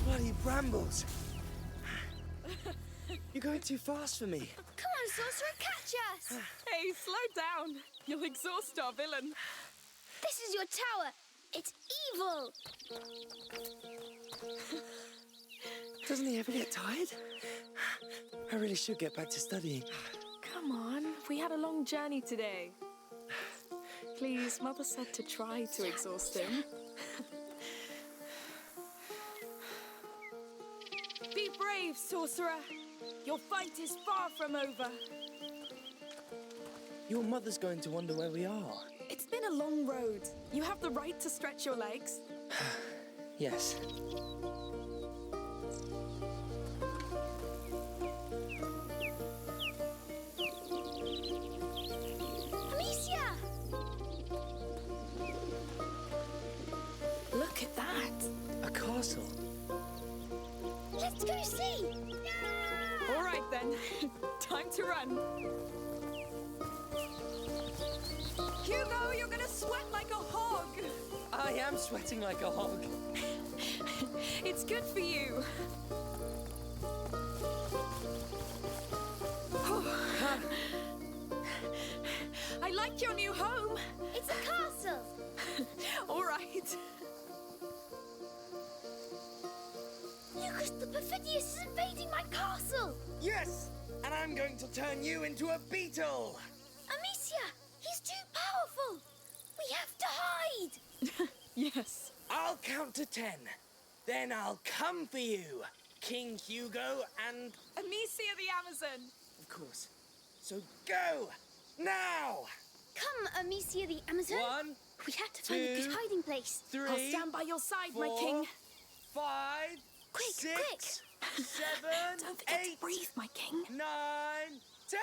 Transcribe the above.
Bloody brambles. You're going too fast for me. Come on, Sorcerer, catch us! Hey, slow down. You'll exhaust our villain. This is your tower. It's evil. Doesn't he ever get tired? I really should get back to studying. Come on, we had a long journey today. Please, Mother said to try to exhaust him. Be brave, Sorcerer. Your fight is far from over. Your mother's going to wonder where we are. It's been a long road. You have the right to stretch your legs. Yes. Amicia! Look at that. A castle. Let's go see! All right, then. Time to run. Hugo, you're gonna sweat like a hog. I am sweating like a hog. It's good for you. I like your new home. It's a castle. All right. Lucas the Perfidious is invading my castle. Yes! And I'm going to turn you into a beetle! Amicia, he's too powerful. We have to hide. Yes. I'll count to 10. Then I'll come for you, King Hugo and... Amicia the Amazon. Of course. So go! Now! Come, Amicia the Amazon. 1, We have to find a good 2, hiding place. 3, I'll stand by your side, 4, my king. 5, Quick, 6, quick. 7, Don't forget 8, to breathe, my king. 9, 10!